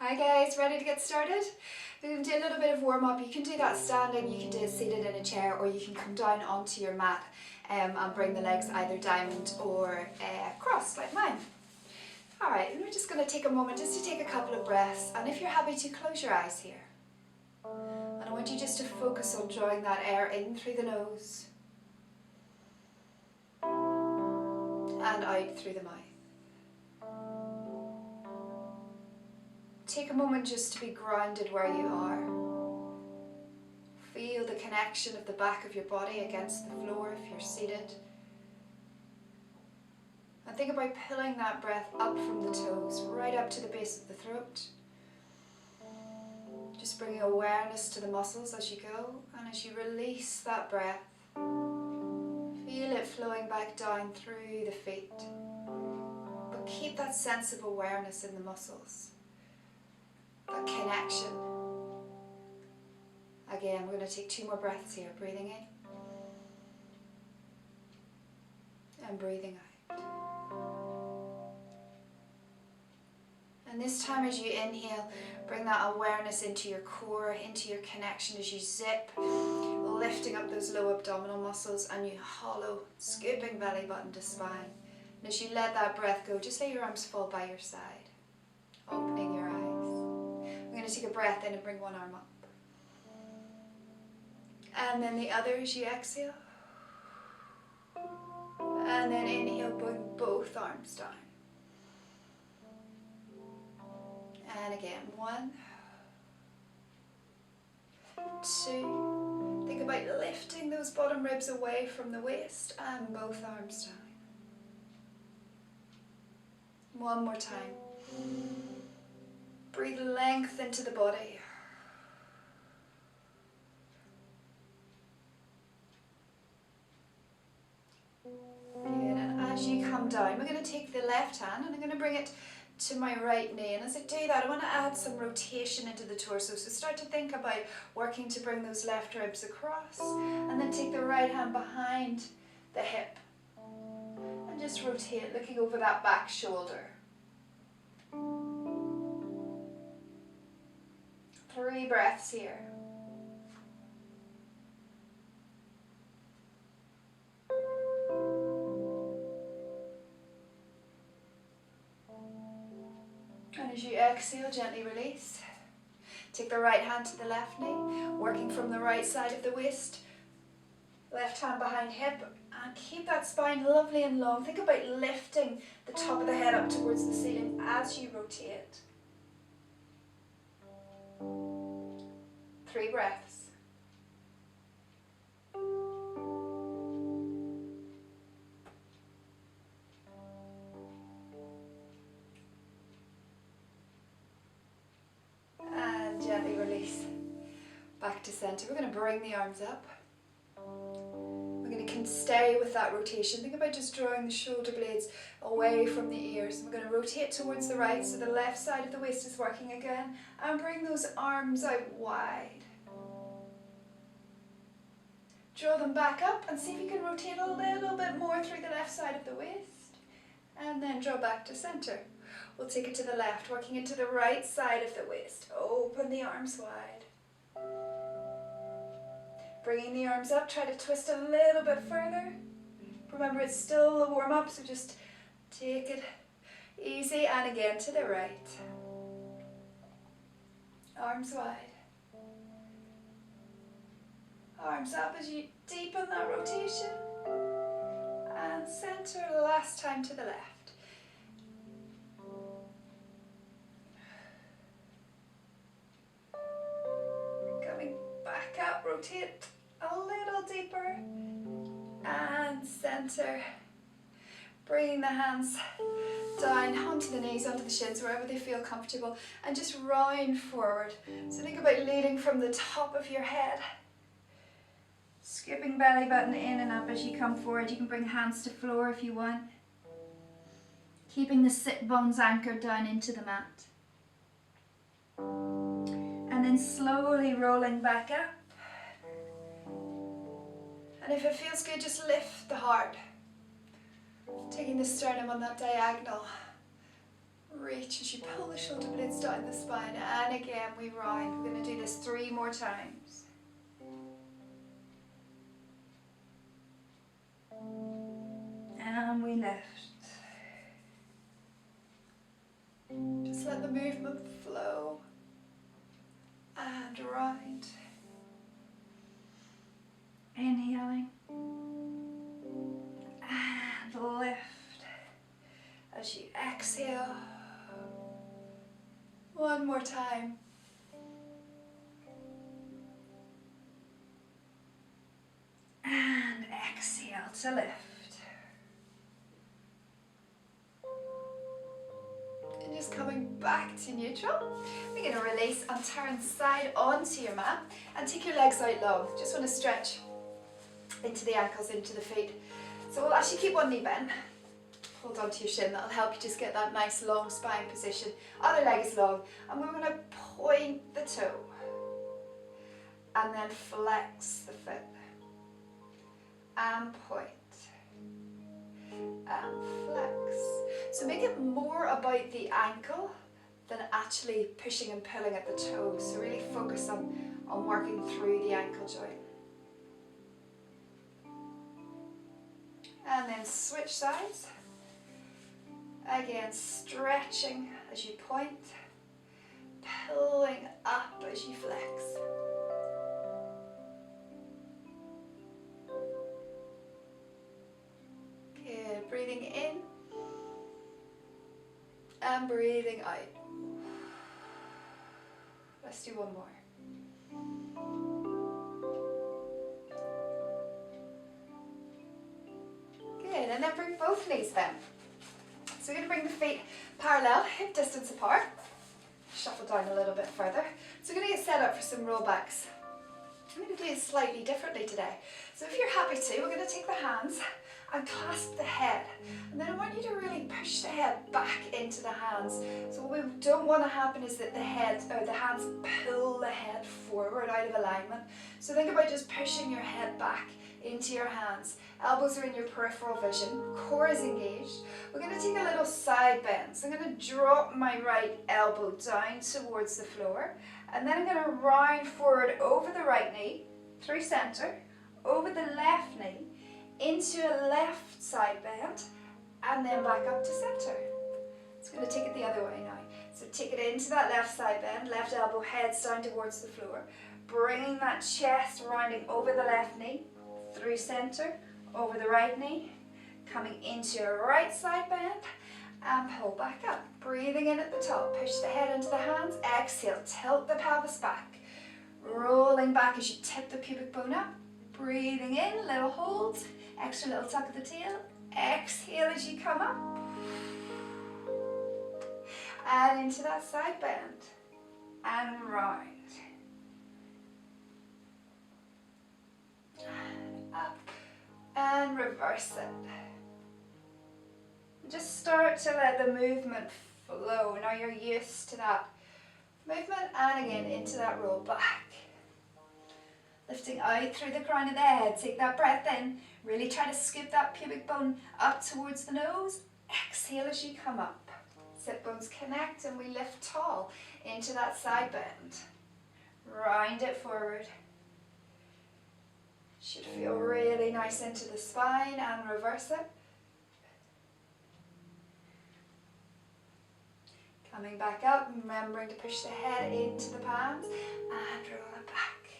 Hi guys, ready to get started? We're going to do a little bit of warm up. You can do that standing, you can do it seated in a chair, or you can come down onto your mat and bring the legs either diamond or crossed like mine. Alright, and we're just going to take a moment just to take a couple of breaths, and if you're happy to close your eyes here. And I want you just to focus on drawing that air in through the nose and out through the mouth. Take a moment just to be grounded where you are. Feel the connection of the back of your body against the floor if you're seated. And think about pulling that breath up from the toes, right up to the base of the throat. Just bringing awareness to the muscles as you go, and as you release that breath, feel it flowing back down through the feet. But keep that sense of awareness in the muscles. That connection. Again, we're going to take 2 more breaths here. Breathing in and breathing out. And this time as you inhale, bring that awareness into your core, into your connection as you zip, lifting up those low abdominal muscles, and you hollow, scooping belly button to spine. And as you let that breath go, just let your arms fall by your side, opening your eyes. I'm going to take a breath in and bring one arm up. And then the other as you exhale. And then inhale, bring both arms down. And again, 1, 2. Think about lifting those bottom ribs away from the waist and both arms down. One more time. Breathe length into the body. Good, and as you come down, we're going to take the left hand and I'm going to bring it to my right knee, and as I do that I want to add some rotation into the torso, so start to think about working to bring those left ribs across, and then take the right hand behind the hip and just rotate, looking over that back shoulder. 3 breaths here. And as you exhale, gently release. Take the right hand to the left knee, working from the right side of the waist. Left hand behind hip, and keep that spine lovely and long. Think about lifting the top of the head up towards the ceiling as you rotate. 3 breaths. And gently release. Back to center. We're going to bring the arms up. We're going to stay with that rotation. Think about just drawing the shoulder blades away from the ears. We're going to rotate towards the right, so the left side of the waist is working again. And bring those arms out wide. Draw them back up and see if you can rotate a little bit more through the left side of the waist. And then draw back to center. We'll take it to the left, working it to the right side of the waist. Open the arms wide. Bringing the arms up, try to twist a little bit further. Remember, it's still a warm up, so just take it easy. And again to the right. Arms wide. Arms up as you deepen that rotation. And center last time to the left. Coming back up, rotate a little deeper. And center. Bringing the hands down onto the knees, onto the shins, wherever they feel comfortable. And just round forward. So think about leading from the top of your head. Scooping belly button in and up as you come forward. You can bring hands to floor if you want. Keeping the sit bones anchored down into the mat. And then slowly rolling back up. And if it feels good, just lift the heart. Taking the sternum on that diagonal. Reach as you pull the shoulder blades down the spine, and again we round. We're going to do this 3 more times. And we lift. Just let the movement flow. And round. Inhaling. And lift. As you exhale. 1 more time. And exhale to lift. And just coming back to neutral. We're going to release and turn side onto your mat and take your legs out long. Just want to stretch into the ankles, into the feet. So we'll actually keep one knee bent. Hold on to your shin, that'll help you just get that nice long spine position. Other leg is long, and we're going to point the toe and then flex the foot and point and flex. So make it more about the ankle than actually pushing and pulling at the toes. So really focus on working through the ankle joint. And then switch sides. Again, stretching as you point, pulling up as you flex. Good, breathing in and breathing out. Let's do one more. Good, and then bring both knees bent. So we're going to bring the feet parallel, hip distance apart. Shuffle down a little bit further. So we're going to get set up for some rollbacks. I'm going to do it slightly differently today. So if you're happy to, we're going to take the hands and clasp the head. And then I want you to really push the head back into the hands. So what we don't want to happen is that the hands pull the head forward out of alignment. So think about just pushing your head back into your hands. Elbows are in your peripheral vision, core is engaged. We're going to take a little side bend. So I'm going to drop my right elbow down towards the floor, and then I'm going to round forward over the right knee, through center, over the left knee, into a left side bend, and then back up to center. It's going to take it the other way now. So take it into that left side bend, left elbow heads down towards the floor, bringing that chest rounding over the left knee, through center, over the right knee, coming into a right side bend, and pull back up. Breathing in at the top, push the head into the hands, exhale, tilt the pelvis back, rolling back as you tip the pubic bone up, breathing in, little holds, extra little tuck of the tail, exhale as you come up, and into that side bend, and round. Up and reverse it. Just start to let the movement flow. Now you're used to that movement, and again into that roll back. Lifting out through the crown of the head. Take that breath in. Really try to scoop that pubic bone up towards the nose. Exhale as you come up. Sit bones connect and we lift tall into that side bend. Round it forward. Should feel really nice into the spine, and reverse it. Coming back up, remembering to push the head into the palms and roll it back.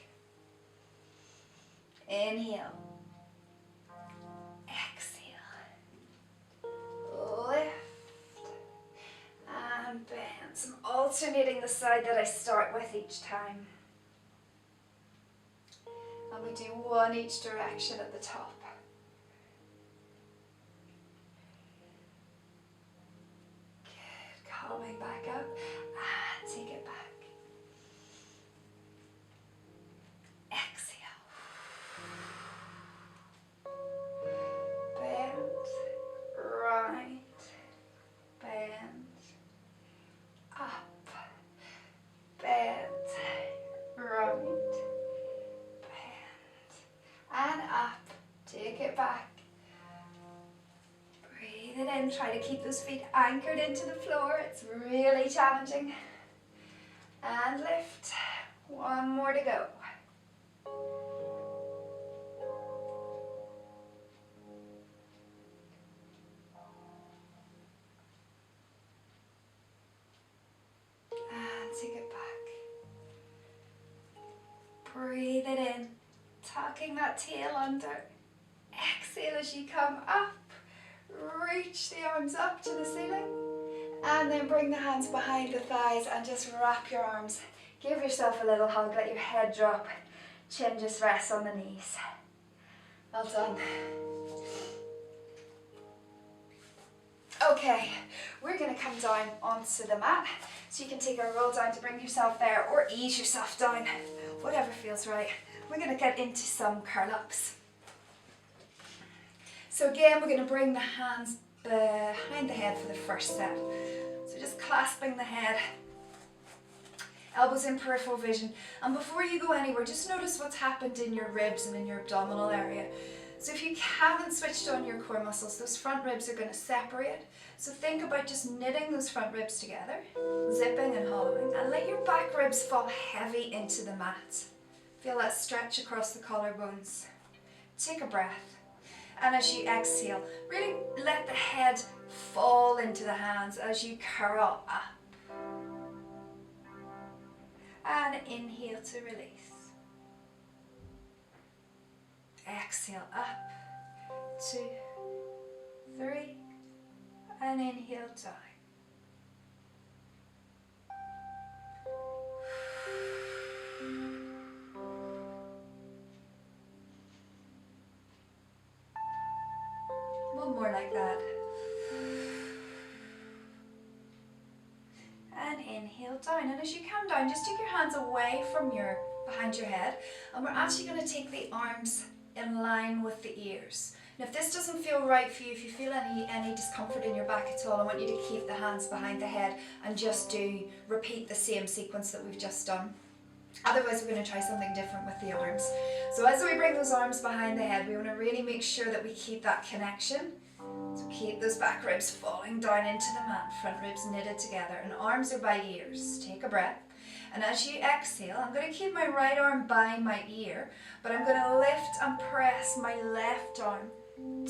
Inhale. Exhale. Lift. And bend. So I'm alternating the side that I start with each time. And we do one each direction at the top. Good, coming back up and take it back. Exhale. Bend, right, bend, up, bend, right. And up, take it back. Breathe it in again, try to keep those feet anchored into the floor. It's really challenging. And lift. One more to go. And take it back. Breathe it in, tucking that tail under. Exhale as you come up. Reach the arms up to the ceiling. And then bring the hands behind the thighs and just wrap your arms. Give yourself a little hug, let your head drop. Chin just rests on the knees. Well done. Okay, we're going to come down onto the mat. So you can take a roll down to bring yourself there or ease yourself down, whatever feels right. We're going to get into some curl-ups. So again, we're going to bring the hands behind the head for the first set. So just clasping the head, elbows in peripheral vision. And before you go anywhere, just notice what's happened in your ribs and in your abdominal area. So if you haven't switched on your core muscles, those front ribs are going to separate. So think about just knitting those front ribs together, zipping and hollowing, and let your back ribs fall heavy into the mat. Feel that stretch across the collarbones. Take a breath. And as you exhale, really let the head fall into the hands as you curl up. And inhale to release. Exhale up, 2, 3, and inhale down. One more like that. And inhale down. And as you come down, just take your hands away from behind your head, and we're actually going to take the arms in line with the ears. And if this doesn't feel right for you, if you feel any discomfort in your back at all, I want you to keep the hands behind the head and just repeat the same sequence that we've just done. Otherwise, we're going to try something different with the arms. So as we bring those arms behind the head, we want to really make sure that we keep that connection. So keep those back ribs falling down into the mat, front ribs knitted together, and arms are by ears. Take a breath. And as you exhale, I'm going to keep my right arm by my ear, but I'm going to lift and press my left arm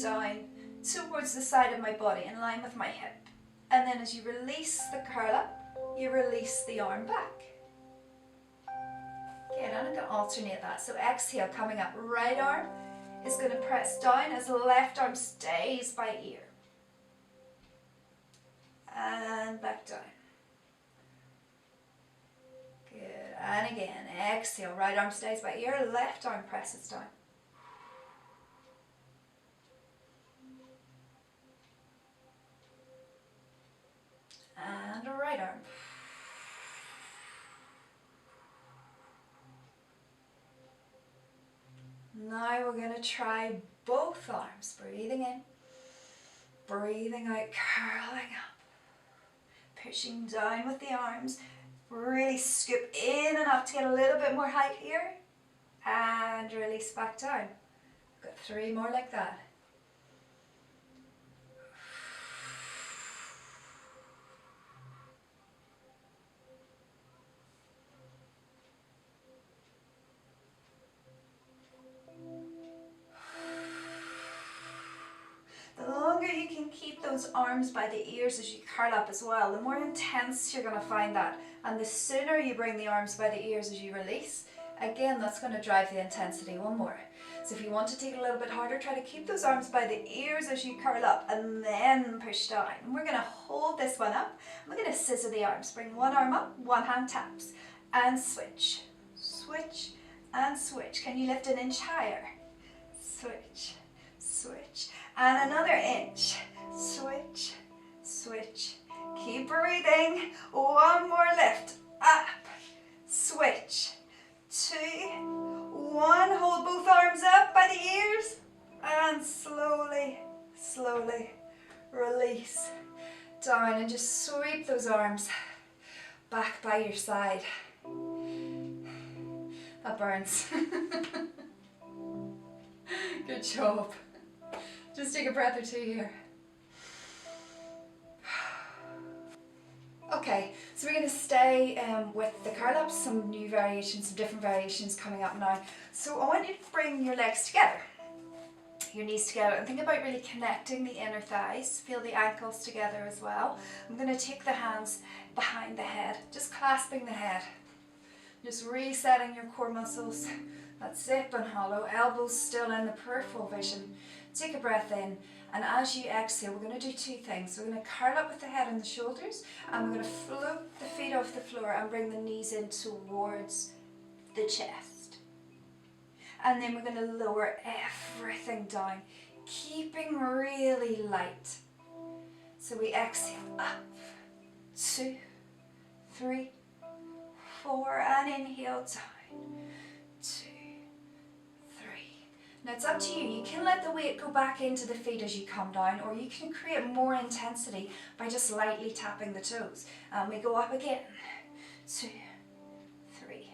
down towards the side of my body in line with my hip. And then as you release the curl up, you release the arm back. Okay, and I'm going to alternate that. So exhale, coming up, right arm is going to press down as the left arm stays by ear. And back down. Good, and again, exhale, right arm stays by ear, left arm presses down. And a right arm. Now we're going to try both arms, breathing in, breathing out, curling up, pushing down with the arms. Really scoop in and up to get a little bit more height here. And release back down. I've got 3 more like that. The longer you can keep those arms by the ears as you curl up as well, the more intense you're going to find that. And the sooner you bring the arms by the ears as you release, again, that's going to drive the intensity. One more. So if you want to take it a little bit harder, try to keep those arms by the ears as you curl up and then push down. And we're going to hold this one up. We're going to scissor the arms. Bring one arm up, one hand taps, and switch. Switch and switch. Can you lift an inch higher? Switch, switch. And another inch. Switch, switch. Keep breathing. One more lift. Up. Switch. 2, 1. Hold both arms up by the ears. And slowly, slowly release. Down and just sweep those arms back by your side. That burns. Good job. Just take a breath or two here. Okay, so we're going to stay with the curl ups, some new variations, some different variations coming up now. So I want you to bring your legs together, your knees together, and think about really connecting the inner thighs. Feel the ankles together as well. I'm going to take the hands behind the head, just clasping the head, just resetting your core muscles. That's zip and hollow, elbows still in the peripheral vision. Take a breath in, and as you exhale, we're going to do two things. We're going to curl up with the head and the shoulders, and we're going to float the feet off the floor and bring the knees in towards the chest. And then we're going to lower everything down, keeping really light. So we exhale up, 2, 3, 4, and inhale down, 2, 3. Now it's up to you. You can let the weight go back into the feet as you come down, or you can create more intensity by just lightly tapping the toes. And we go up again, 2, 3,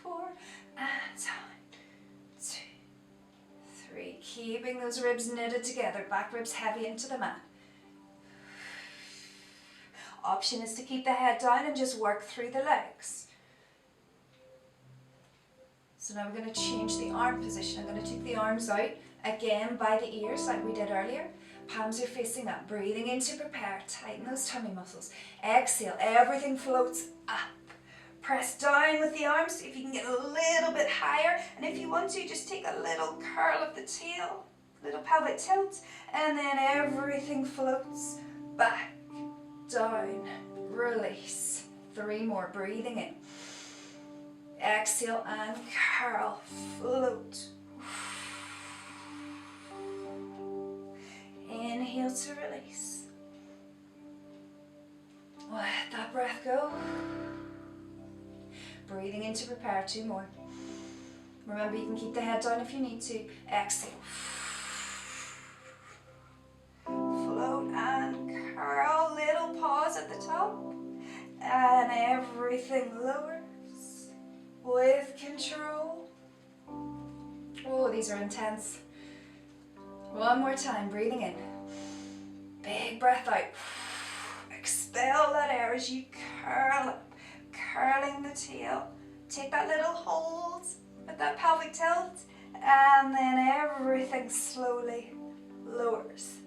4, and down. 2, 3, keeping those ribs knitted together, back ribs heavy into the mat. Option is to keep the head down and just work through the legs. So now we're going to change the arm position. I'm going to take the arms out, again by the ears like we did earlier. Palms are facing up, breathing in to prepare, tighten those tummy muscles. Exhale, everything floats up. Press down with the arms, see if you can get a little bit higher, and if you want to, just take a little curl of the tail, little pelvic tilt, and then everything floats back, down, release. 3 more, breathing in. Exhale and curl, float. Inhale to release. Let that breath go. Breathing in to prepare, 2 more. Remember, you can keep the head down if you need to. Exhale. Float and curl. Little pause at the top. And everything lowers with control. Oh, these are intense. One more time, breathing in. Big breath out. Expel that air as you curl up. Curling the tail, take that little hold with that pelvic tilt, and then everything slowly lowers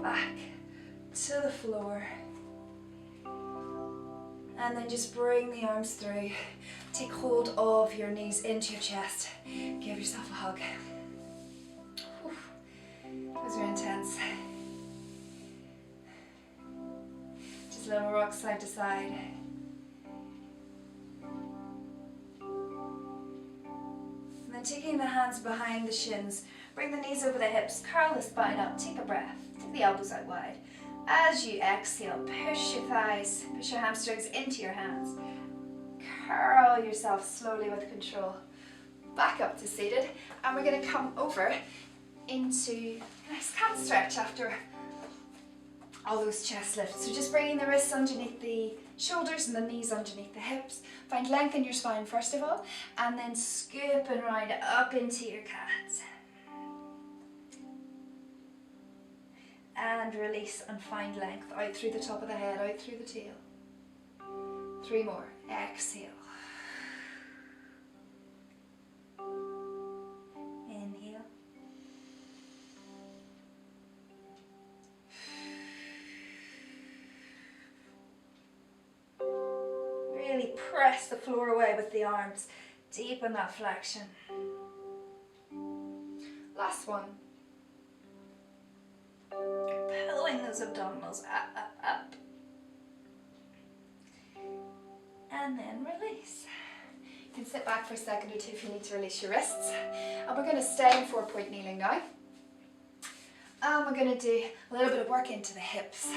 back to the floor. And then just bring the arms through. Take hold of your knees into your chest. Give yourself a hug. Those are intense. Just little rocks side to side. Then taking the hands behind the shins, bring the knees over the hips, curl the spine up, take a breath, take the elbows out wide. As you exhale, push your thighs, push your hamstrings into your hands. Curl yourself slowly with control. Back up to seated, and we're going to come over into a nice cat stretch after all those chest lifts. So just bringing the wrists underneath the shoulders and the knees underneath the hips. Find length in your spine first of all, and then scoop and round up into your cat. And release and find length out through the top of the head, out through the tail. 3 more. Exhale. Inhale. Really press the floor away with the arms. Deepen that flexion. Last one. Pulling those abdominals up, up, up. And then release. You can sit back for a second or two if you need to release your wrists. And we're going to stay in 4-point kneeling now. And we're going to do a little bit of work into the hips.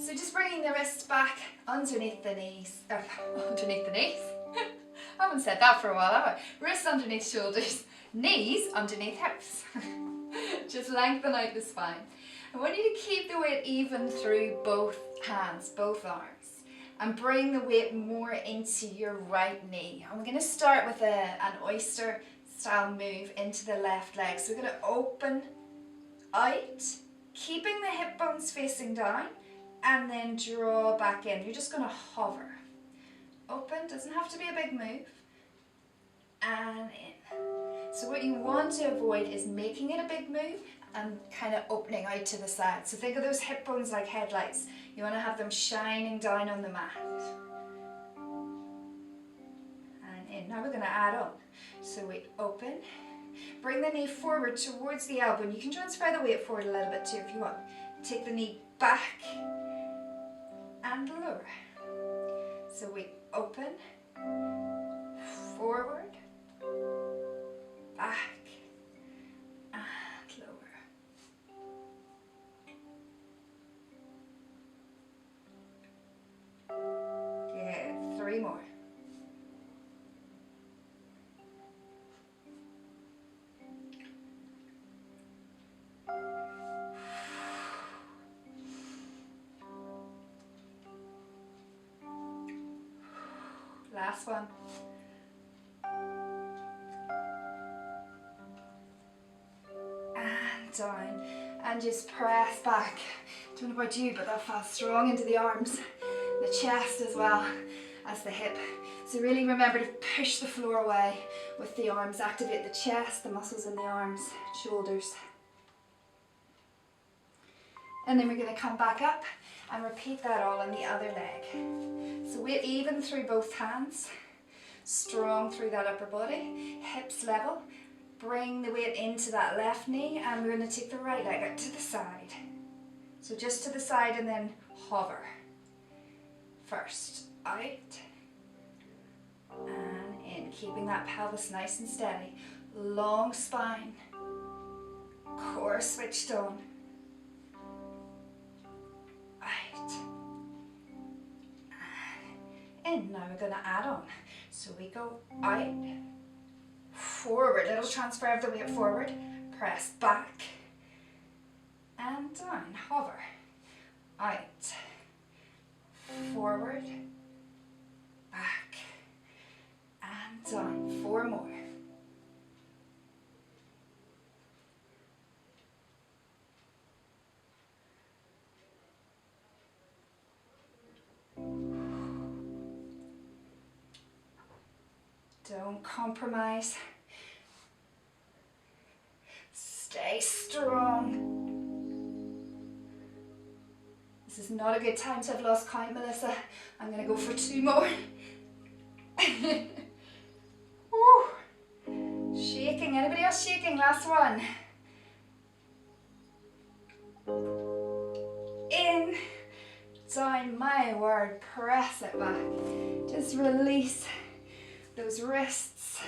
So just bringing the wrists back underneath the knees. Underneath the knees? I haven't said that for a while, have I? Wrists underneath shoulders, knees underneath hips. Just lengthen out the spine. I want you to keep the weight even through both hands, both arms. And bring the weight more into your right knee. And we're going to start with an oyster style move into the left leg. So we're going to open out, keeping the hip bones facing down, and then draw back in. You're just going to hover. Open, doesn't have to be a big move, and in. So what you want to avoid is making it a big move and kind of opening out to the side. So think of those hip bones like headlights. You want to have them shining down on the mat. And in. Now we're going to add on. So we open, bring the knee forward towards the elbow, and you can transfer the weight forward a little bit too if you want. Take the knee back and lower. So we open, forward, back, and lower. Good, 3 more. Last one. And down. And just press back. Don't know about you, but that felt strong into the arms, the chest as well as the hip. So really remember to push the floor away with the arms. Activate the chest, the muscles in the arms, shoulders. And then we're going to come back up and repeat that all on the other leg. So weight even through both hands, strong through that upper body, hips level. Bring the weight into that left knee, and we're going to take the right leg out to the side. So just to the side and then hover. First out and in, keeping that pelvis nice and steady. Long spine, core switched on. Out and in. Now we're going to add on. So we go out, forward, little transfer of the weight forward, press back and down, hover, out, forward, back and down. 4 more. Don't compromise. Stay strong. This is not a good time to have lost count, Melissa. I'm going to go for 2 more. Woo. Shaking. Anybody else shaking? Last one. In, down, my word. Press it back. Just release those wrists.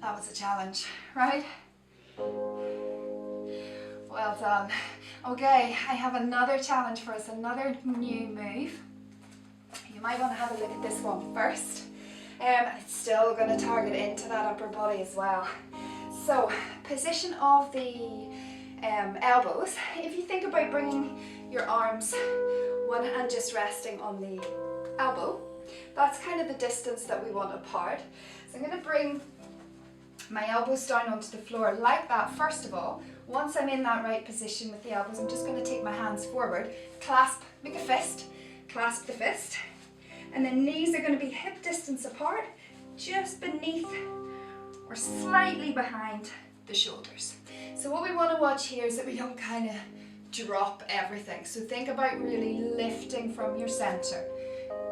That was a challenge, right? Well done. Okay, I have another challenge for us, another new move. You might want to have a look at this one first. It's still going to target into that upper body as well. So, position of the elbows. If you think about bringing your arms, one hand just resting on the elbow, that's kind of the distance that we want apart. So I'm going to bring my elbows down onto the floor like that first of all. Once I'm in that right position with the elbows, I'm just going to take my hands forward, clasp, make a fist, clasp the fist, and then knees are going to be hip distance apart, just beneath or slightly behind the shoulders. So what we want to watch here is that we don't kind of drop everything. So think about really lifting from your center.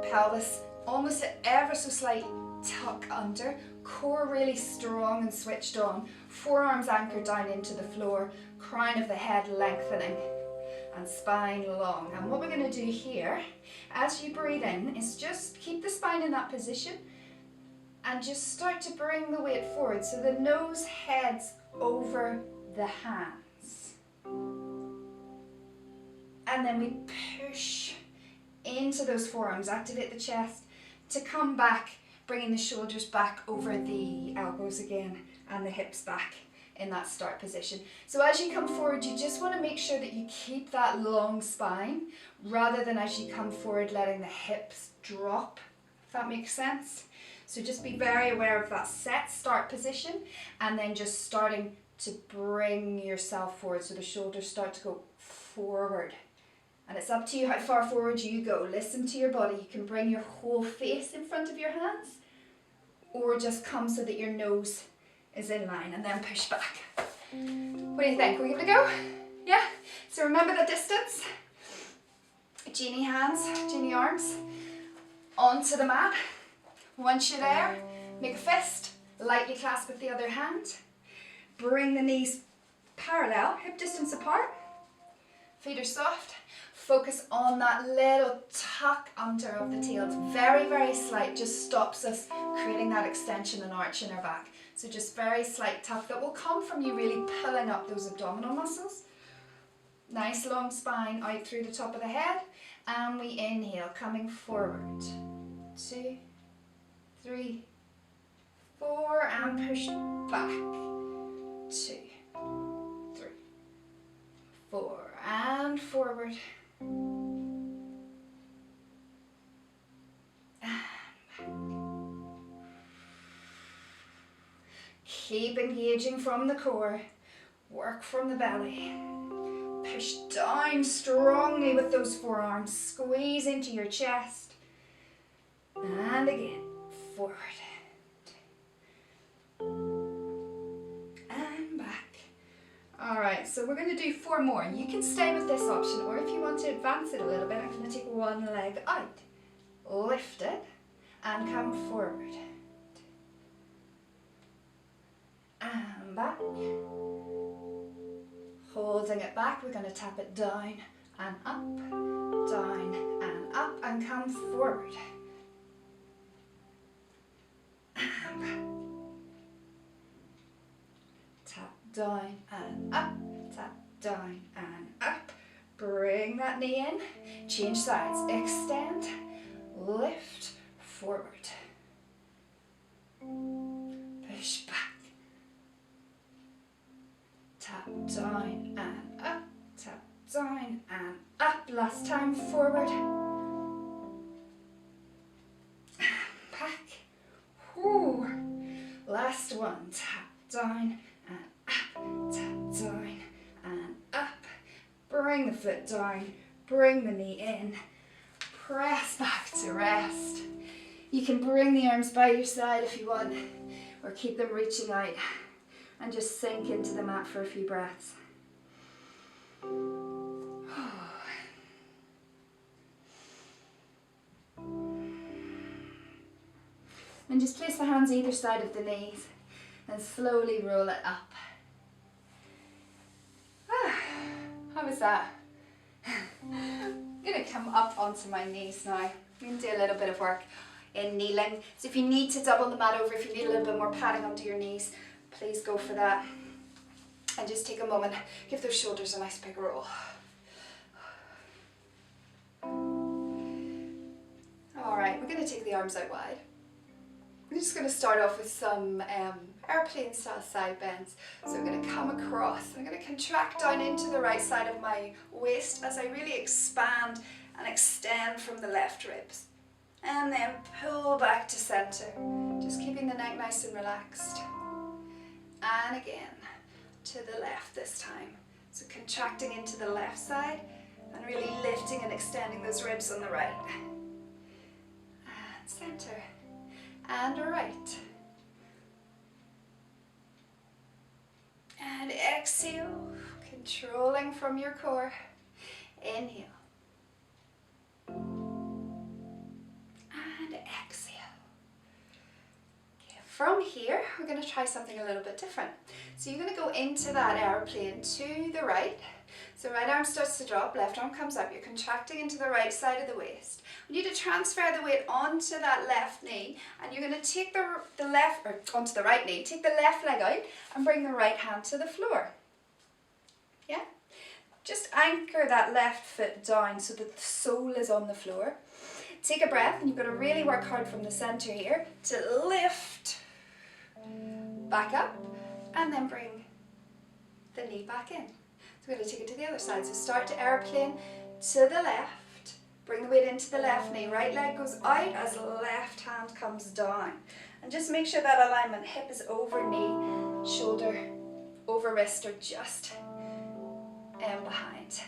Pelvis almost ever so slight tuck under, core really strong and switched on, forearms anchored down into the floor, crown of the head lengthening and spine long. And what we're going to do here as you breathe in is just keep the spine in that position and just start to bring the weight forward so the nose heads over the hands. And then we push into those forearms, activate the chest to come back, bringing the shoulders back over the elbows again and the hips back in that start position. So as you come forward, you just want to make sure that you keep that long spine rather than as you come forward letting the hips drop, if that makes sense. So just be very aware of that set start position, and then just starting to bring yourself forward so the shoulders start to go forward. And it's up to you how far forward you go. Listen to your body. You can bring your whole face in front of your hands, or just come so that your nose is in line, and then push back. What do you think? Will we give it a go? Yeah? So remember the distance. Genie hands, genie arms, onto the mat. Once you're there, make a fist, lightly clasp with the other hand. Bring the knees parallel, hip distance apart. Feet are soft. Focus on that little tuck under of the tail. It's very, very slight, just stops us creating that extension and arch in our back. So just very slight tuck that will come from you really pulling up those abdominal muscles. Nice long spine out through the top of the head. And we inhale, coming forward. 2, 3, 4, and push back. 2, 3, 4, and forward. Keep engaging from the core, work from the belly. Push down strongly with those forearms, squeeze into your chest. And again, forward. And back. Alright, so we're going to do 4 more. You can stay with this option, or if you want to advance it a little bit, I'm going to take one leg out, lift it, and come forward. And back. Holding it back, we're going to tap it down and up, and come forward. And back. Tap down and up, tap down and up. Bring that knee in, change sides, extend, lift, forward. Push back. Tap down and up, tap down and up. Last time, forward. Back. Whew. Last one, tap down and up, tap down and up. Bring the foot down, bring the knee in, press back to rest. You can bring the arms by your side if you want, or keep them reaching out. And just sink into the mat for a few breaths. And just place the hands either side of the knees and slowly roll it up. How was that? I'm going to come up onto my knees now. I'm going to do a little bit of work in kneeling. So if you need to double the mat over, if you need a little bit more padding under your knees, please go for that. And just take a moment, give those shoulders a nice big roll. Alright, we're going to take the arms out wide. We're just going to start off with some airplane style side bends. So I'm going to come across. I'm going to contract down into the right side of my waist as I really expand and extend from the left ribs. And then pull back to center, just keeping the neck nice and relaxed. And again, to the left this time. So contracting into the left side and really lifting and extending those ribs on the right. And center. And right. And exhale, controlling from your core. Inhale. And exhale. From here, we're going to try something a little bit different. So you're going to go into that airplane to the right. So right arm starts to drop, left arm comes up. You're contracting into the right side of the waist. We need to transfer the weight onto that left knee, and you're going to take onto the right knee, take the left leg out and bring the right hand to the floor. Yeah? Just anchor that left foot down so that the sole is on the floor. Take a breath, and you've got to really work hard from the center here to lift back up and then bring the knee back in. So we're going to take it to the other side. So start to airplane to the left, Bring the weight into the left knee. Right leg goes out as left hand comes down. And just make sure that alignment, hip is over knee, shoulder over wrist, or just behind.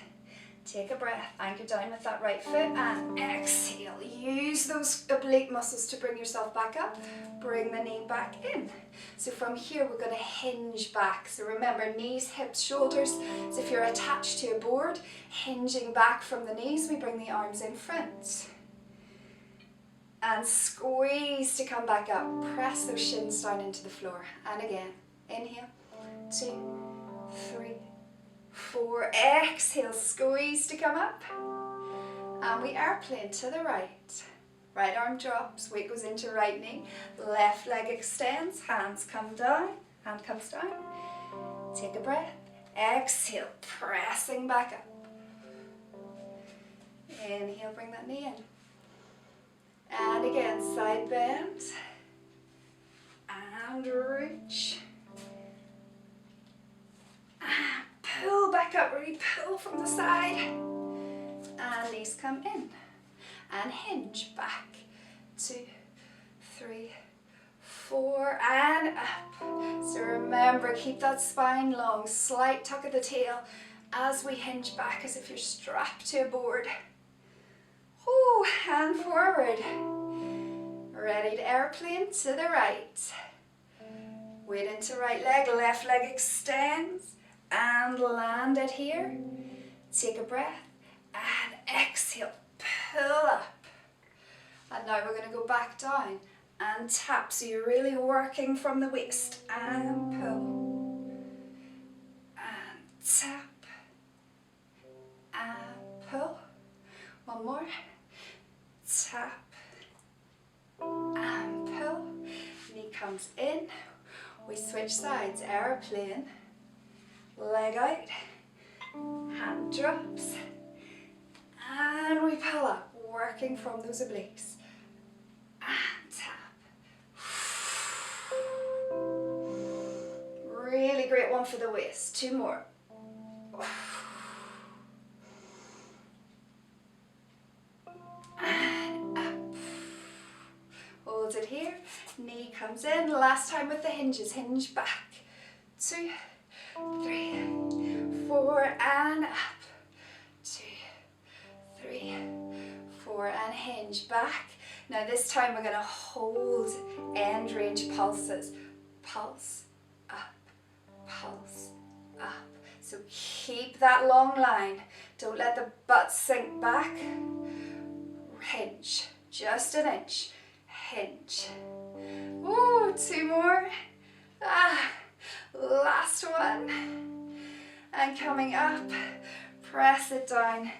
Take a breath, anchor down with that right foot, and exhale. Use those oblique muscles to bring yourself back up. Bring the knee back in. So from here, we're going to hinge back. So remember, knees, hips, shoulders. So if you're attached to a board, hinging back from the knees, we bring the arms in front. And squeeze to come back up. Press those shins down into the floor. And again, inhale, 2, 3, 4, exhale, squeeze to come up. And we airplane to the right. Right arm drops, weight goes into right knee. Left leg extends, hands come down, hand comes down. Take a breath, exhale, pressing back up. Inhale, bring that knee in. And again, side bend. And reach. And pull back up, really pull from the side. And knees come in. And hinge back. 2, 3, 4, and up. So remember, keep that spine long. Slight tuck of the tail as we hinge back as if you're strapped to a board. Ooh, and forward. Ready to airplane to the right. Weight into right leg, left leg extends. And land it here. Take a breath and exhale, pull up. And now we're going to go back down and tap. So you're really working from the waist. And pull. And tap. And pull. One more. Tap. And pull. Knee comes in. We switch sides. Airplane. Leg out, hand drops, and we pull up, working from those obliques, and tap. Really great one for the waist. 2 more. And up. Hold it here, knee comes in, last time with the hinges, hinge back. 2, 3, 4, and up. 2, 3, 4, and hinge back. Now this time we're going to hold end range pulses. Pulse, up, pulse, up. So keep that long line. Don't let the butt sink back. Hinge, just an inch. Hinge. Ooh, 2 more. Last one. And coming up, press it down.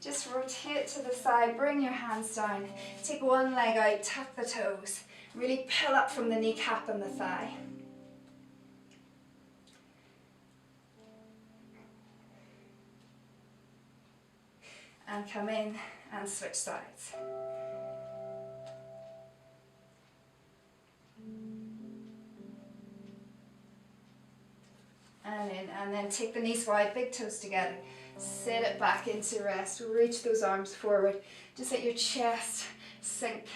Just rotate to the side, bring your hands down. Take one leg out, tuck the toes. Really pull up from the kneecap and the thigh. And come in and switch sides. And in, and then take the knees wide, big toes together. Sit it back into rest. Reach those arms forward. Just let your chest sink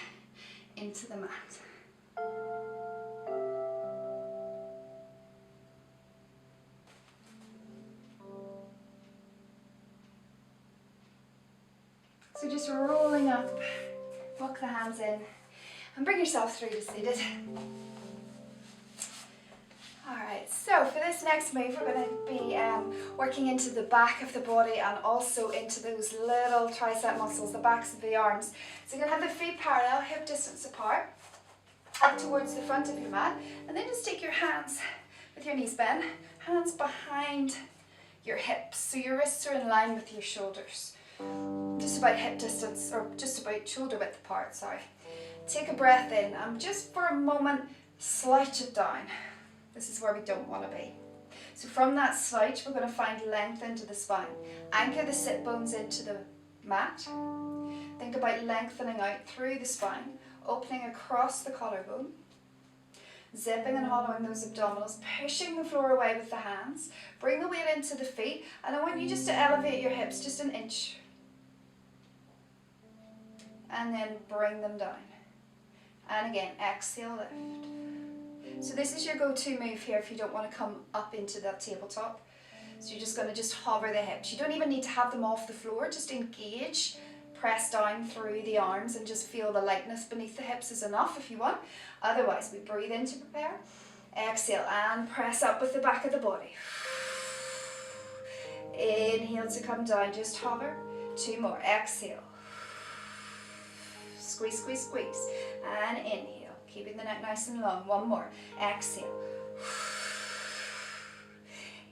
into the mat. So just rolling up, walk the hands in, and bring yourself through to seated. Alright, so for this next move we're going to be working into the back of the body and also into those little tricep muscles, the backs of the arms. So you're going to have the feet parallel, hip distance apart, up towards the front of your mat, and then just take your hands with your knees bent, hands behind your hips, so your wrists are in line with your shoulders. Just about hip distance, or just about shoulder width apart, sorry. Take a breath in and just for a moment slouch it down. This is where we don't want to be. So from that slouch, we're going to find length into the spine. Anchor the sit bones into the mat. Think about lengthening out through the spine, opening across the collarbone, zipping and hollowing those abdominals, pushing the floor away with the hands. Bring the weight into the feet, and I want you just to elevate your hips just an inch. and then bring them down. And again, exhale, lift. So this is your go-to move here if you don't want to come up into that tabletop. So you're just going to just hover the hips. You don't even need to have them off the floor, just engage, press down through the arms and just feel the lightness beneath the hips is enough if you want. Otherwise, we breathe in to prepare. Exhale and press up with the back of the body. Inhale to come down, just hover. 2 more, exhale. Squeeze, squeeze, squeeze. And inhale, keeping the neck nice and long. 1 more, exhale.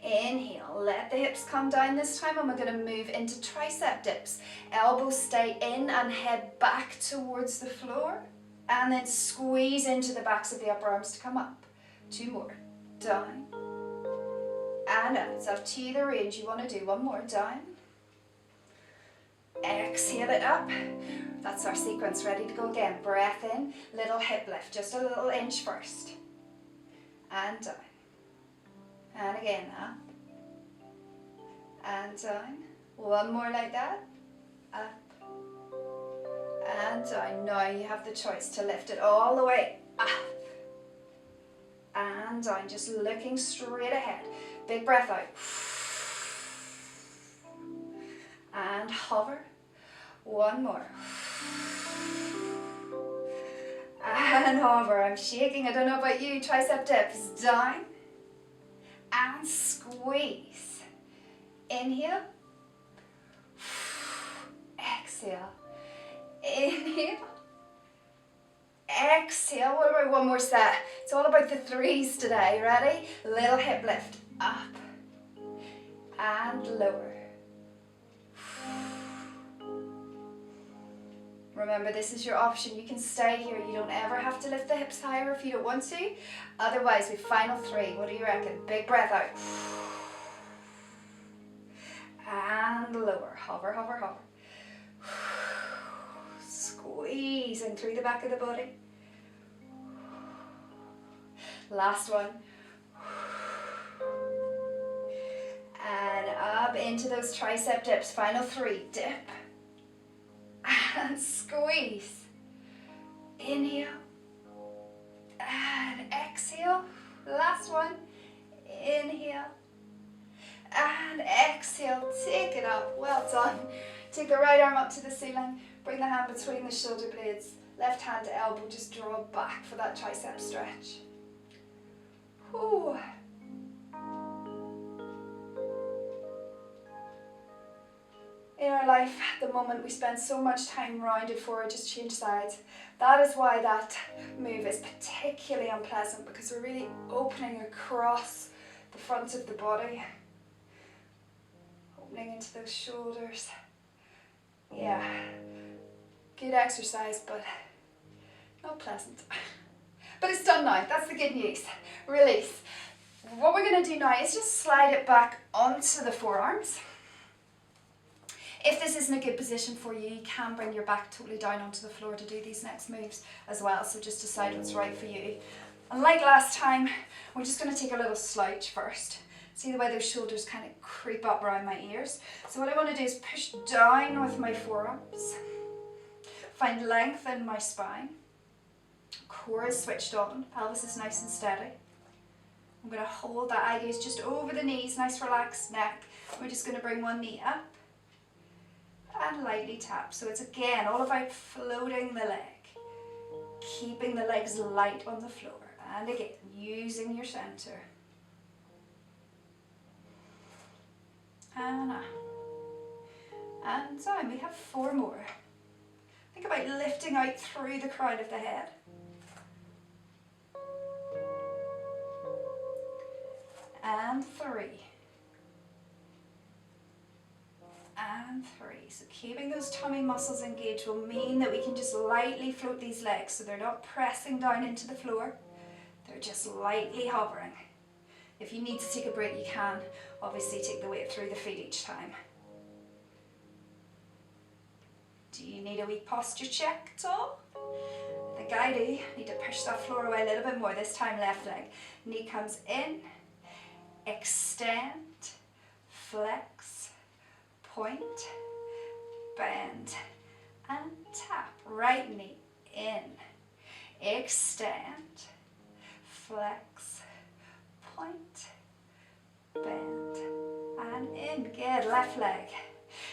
Inhale, let the hips come down this time, and we're going to move into tricep dips. Elbows stay in and head back towards the floor, and then squeeze into the backs of the upper arms to come up. 2 more, down, and up. It's up to you the range you want to do. 1 more, down. Exhale it up. That's our sequence, ready to go again. Breath in, little hip lift, just a little inch first. And down. And again, up. And down. 1 more like that. Up. And down. Now you have the choice to lift it all the way up. And down, just looking straight ahead. Big breath out. And hover. 1 more. And hover. I'm shaking, I don't know about you. Tricep dips. Down. And squeeze. Inhale. Exhale. Inhale. Exhale. What about 1 more set? It's all about the 3s today. Ready? Little hip lift. Up. And lower. Remember, this is your option. You can stay here. You don't ever have to lift the hips higher if you don't want to. Otherwise, we final 3. What do you reckon? Big breath out. And lower. Hover, hover, hover. Squeezing through the back of the body. Last one. And up into those tricep dips. Final 3. Dip. And squeeze. Inhale. And exhale. Last one. Inhale. And exhale. Take it up. Well done. Take the right arm up to the ceiling. Bring the hand between the shoulder blades. Left hand to elbow. Just draw back for that tricep stretch. Whew. In our life, at the moment, we spend so much time rounded forward, just change sides. That is why that move is particularly unpleasant, because we're really opening across the front of the body. Opening into those shoulders. Yeah, good exercise, but not pleasant. But it's done now, that's the good news. Release. What we're going to do now is just slide it back onto the forearms. If this isn't a good position for you, you can bring your back totally down onto the floor to do these next moves as well, so just decide what's right for you. And like last time, we're just going to take a little slouch first. See the way those shoulders kind of creep up around my ears? So what I want to do is push down with my forearms, find length in my spine, core is switched on, pelvis is nice and steady. I'm going to hold that eye gaze just over the knees, nice relaxed neck. We're just going to bring one knee up and lightly tap. So it's again all about floating the leg, keeping the legs light on the floor, and again using your center. And up. And down. We have 4 more. Think about lifting out through the crown of the head. And 3. And 3. So keeping those tummy muscles engaged will mean that we can just lightly float these legs, so they're not pressing down into the floor, they're just lightly hovering. If you need to take a break, you can. Obviously take the weight through the feet each time. Do you need a wee posture check at all? I think I do. Need to push that floor away a little bit more. This time left leg. Knee comes in, extend, flex, point, bend, and tap. Right knee in, extend, flex, point, bend, and in. Good, left leg.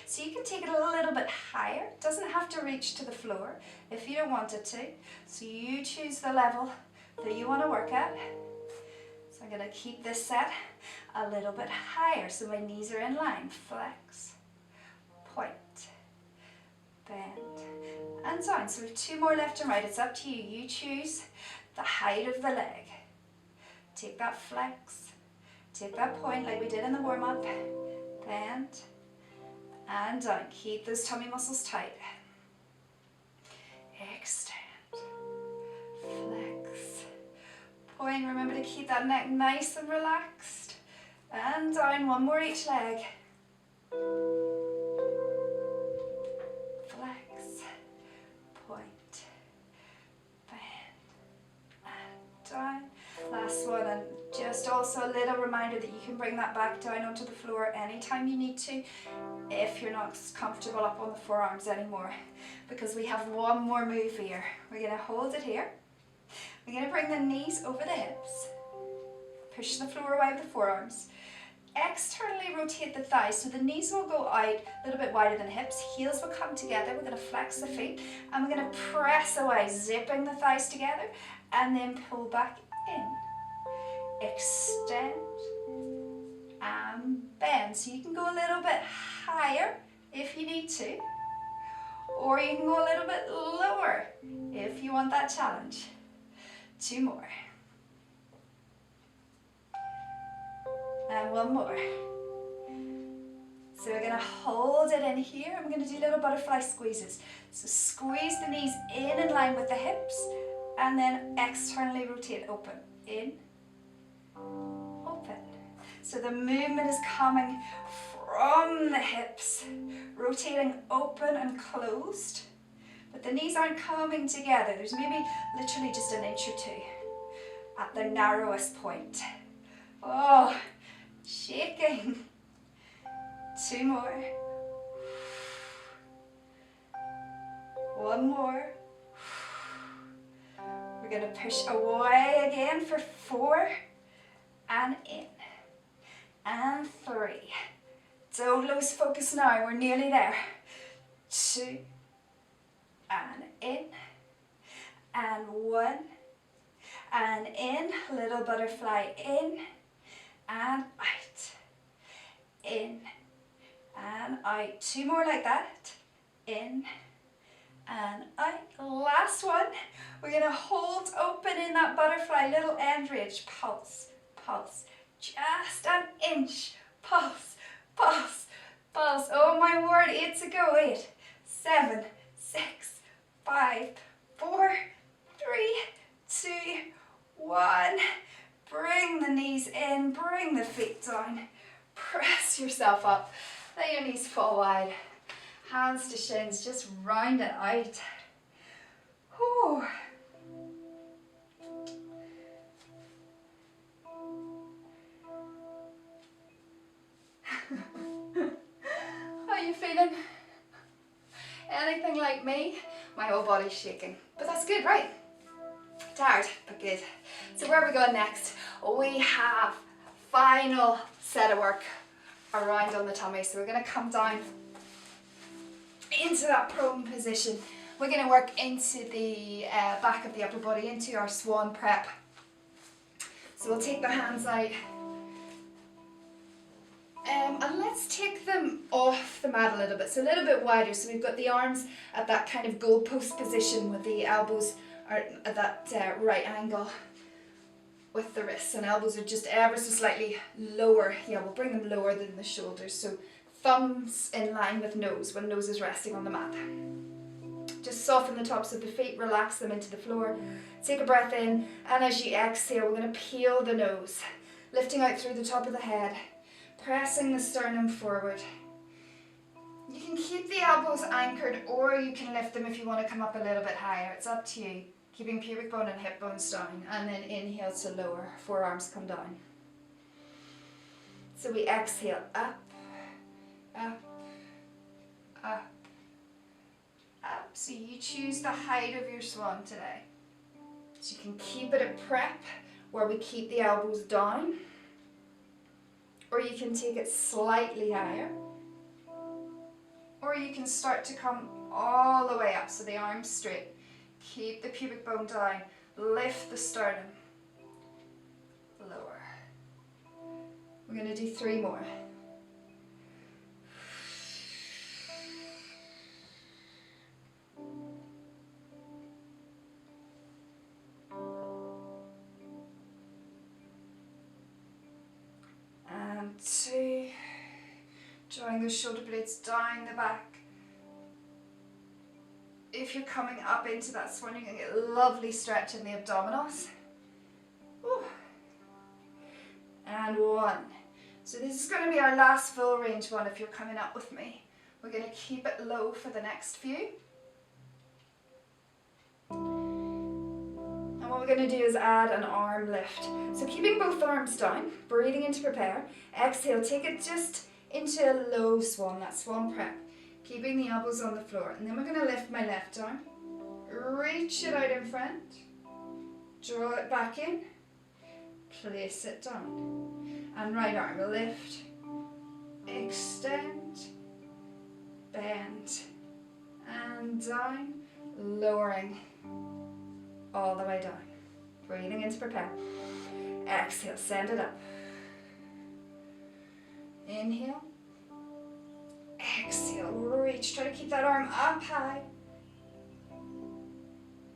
So you can take it a little bit higher. It doesn't have to reach to the floor if you don't want it to. So you choose the level that you want to work at. So I'm going to keep this set a little bit higher so my knees are in line. Flex, point, bend, and down. So we have 2 more left and right. It's up to you. You choose the height of the leg. Take that flex, take that point like we did in the warm-up, bend, and down. Keep those tummy muscles tight. Extend, flex, point. Remember to keep that neck nice and relaxed. And down, 1 more each leg. Flex, point, bend, and down. Last one, and just also a little reminder that you can bring that back down onto the floor anytime you need to if you're not comfortable up on the forearms anymore, because we have 1 more move here. We're going to hold it here. We're going to bring the knees over the hips, push the floor away with the forearms, externally rotate the thighs so the knees will go out a little bit wider than the hips, heels will come together. We're going to flex the feet and we're going to press away, zipping the thighs together, and then pull back in, extend, and bend. So you can go a little bit higher if you need to, or you can go a little bit lower if you want that challenge. 2 more. And 1 more. So we're going to hold it in here and we're going to do little butterfly squeezes. So squeeze the knees in line with the hips and then externally rotate, open, in, open. So the movement is coming from the hips, rotating open and closed, but the knees aren't coming together. There's maybe literally just an inch or 2 at the narrowest point. Oh, shaking. 2 more. 1 more. We're going to push away again for 4 and in. And 3. Don't lose focus now, we're nearly there. 2 and in. And 1 and in. Little butterfly in and out. In and out. 2 more like that. In and out. Last one. We're going to hold open in that butterfly, little end ridge. Pulse, pulse. Just an inch. Pulse, pulse, pulse. Oh my word, 8 to go. 8, 7, 6, 5, 4, 3, 2, 1. Bring the knees in, bring the feet down. Press yourself up. Let your knees fall wide. Hands to shins, just round it out. Whew. How are you feeling? Anything like me? My whole body's shaking. But that's good, right? Tired, but good. So where are we going next? We have final set of work around on the tummy. So we're going to come down into that prone position. We're going to work into the back of the upper body, into our Swan Prep. So we'll take the hands out. And let's take them off the mat a little bit, so a little bit wider. So we've got the arms at that kind of goalpost position with the elbows are at that right angle with the wrists, and elbows are just ever so slightly lower. Yeah, we'll bring them lower than the shoulders. So thumbs in line with nose when nose is resting on the mat. Just soften the tops of the feet, relax them into the floor. Take a breath in, and as you exhale, we're going to peel the nose, lifting out through the top of the head. Pressing the sternum forward. You can keep the elbows anchored or you can lift them if you want to come up a little bit higher. It's up to you. Keeping pubic bone and hip bones down, and then inhale to lower, forearms come down. So we exhale up, up, up, up, So you choose the height of your swan today. So you can keep it at prep, where we keep the elbows down, or you can take it slightly higher, or you can start to come all the way up, so the arms straight. Keep the pubic bone down, lift the sternum, lower. We're going to do 3 more. And 2. Drawing those shoulder blades down the back. If you're coming up into that swan, you're going to get a lovely stretch in the abdominals. Ooh. And 1. So this is going to be our last full range one if you're coming up with me. We're going to keep it low for the next few. And what we're going to do is add an arm lift. So keeping both arms down, breathing in to prepare. Exhale, take it just into a low swan, that swan prep. Keeping the elbows on the floor. And then we're going to lift my left arm. Reach it out in front. Draw it back in. Place it down. And right arm, lift. Extend. Bend. And down. Lowering. All the way down. Breathing in to prepare. Exhale, send it up. Inhale. Exhale, reach. Try to keep that arm up high.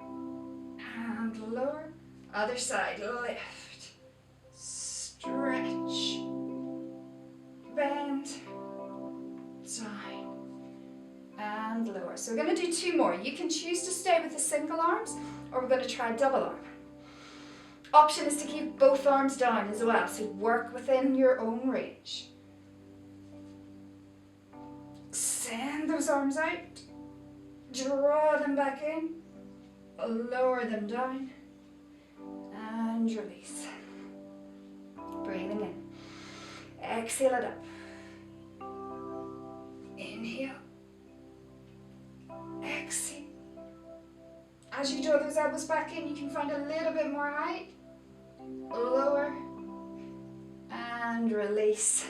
And lower. Other side, lift. Stretch. Bend. Down. And lower. So we're going to do 2 more. You can choose to stay with the single arms, or we're going to try double arm. Option is to keep both arms down as well, so work within your own range. Send those arms out, draw them back in, lower them down, and release. Breathing in. Exhale it up. Inhale. Exhale. As you draw those elbows back in, you can find a little bit more height. Lower. And release.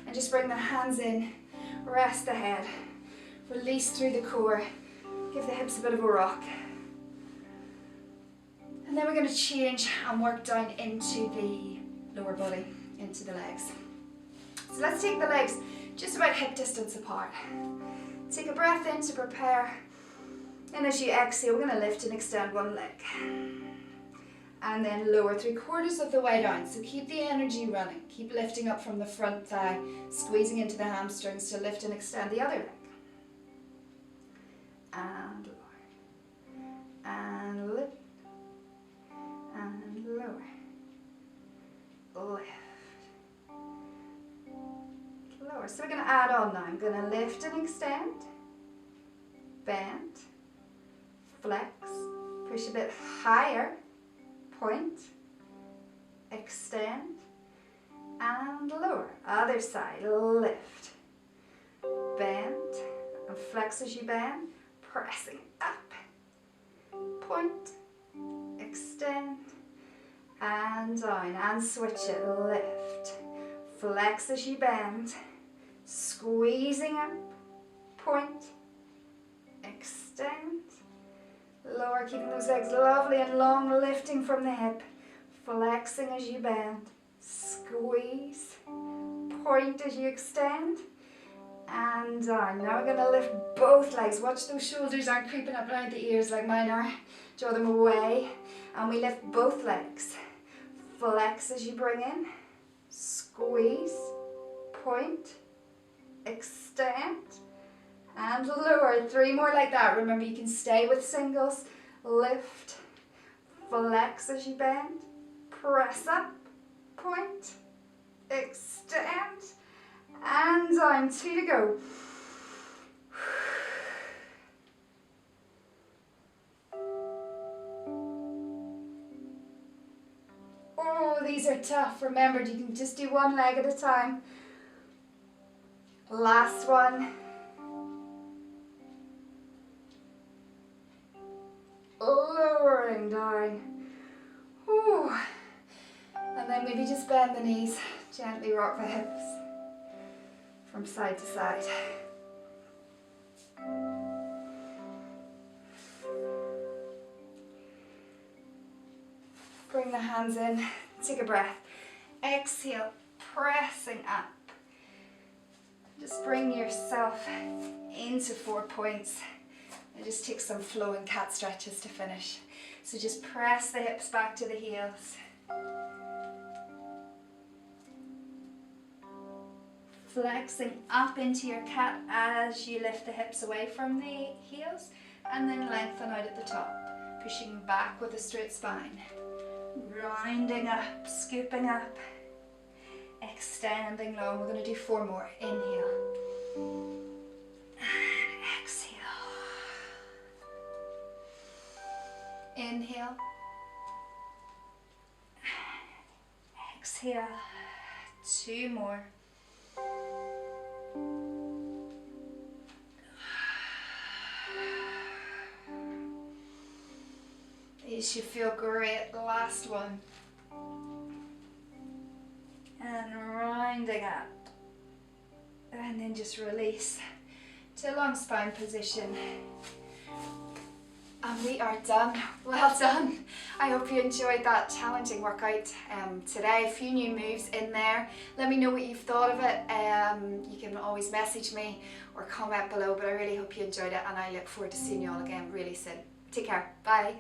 And just bring the hands in. Rest the head, release through the core, give the hips a bit of a rock. And then we're going to change and work down into the lower body, into the legs. So let's take the legs just about hip distance apart. Take a breath in to prepare, and as you exhale, we're going to lift and extend one leg. And then lower 3/4 of the way down. So keep the energy running. Keep lifting up from the front thigh, squeezing into the hamstrings to lift and extend the other leg. And lower. And lift. And lower. Lift. Lower. So we're going to add on now. I'm going to lift and extend. Bend. Flex. Push a bit higher. Point, extend, and lower. Other side, lift, bend, and flex as you bend, pressing up, point, extend, and down, and switch it, lift, flex as you bend, squeezing up, point, extend, lower, keeping those legs lovely and long, lifting from the hip, flexing as you bend, squeeze, point as you extend, and down. Now we're going to lift both legs. Watch those shoulders aren't creeping up around the ears like mine are. Draw them away, and we lift both legs. Flex as you bring in, squeeze, point, extend, and lower. 3 more like that. Remember, you can stay with singles. Lift, flex as you bend, press up, point, extend, and down. 2 to go. Oh, these are tough. Remember, you can just do 1 leg at a time. Last one. lowering down. Whew. And then maybe just bend the knees, gently rock the hips from side to side. Bring the hands in, take a breath. Exhale, pressing up. Just bring yourself into 4 points and just take some flowing cat stretches to finish. So just press the hips back to the heels. Flexing up into your cat as you lift the hips away from the heels, and then lengthen out at the top, pushing back with a straight spine. Rounding up, scooping up, extending long. We're going to do 4 more. Inhale. And exhale. Inhale. Exhale. 2 more. These should feel great. The last one. And rounding up. And then just release to long spine position. And we are done. Well done. I hope you enjoyed that challenging workout today. A few new moves in there. Let me know what you've thought of it. You can always message me or comment below, but I really hope you enjoyed it, and I look forward to seeing you all again really soon. Take care. Bye.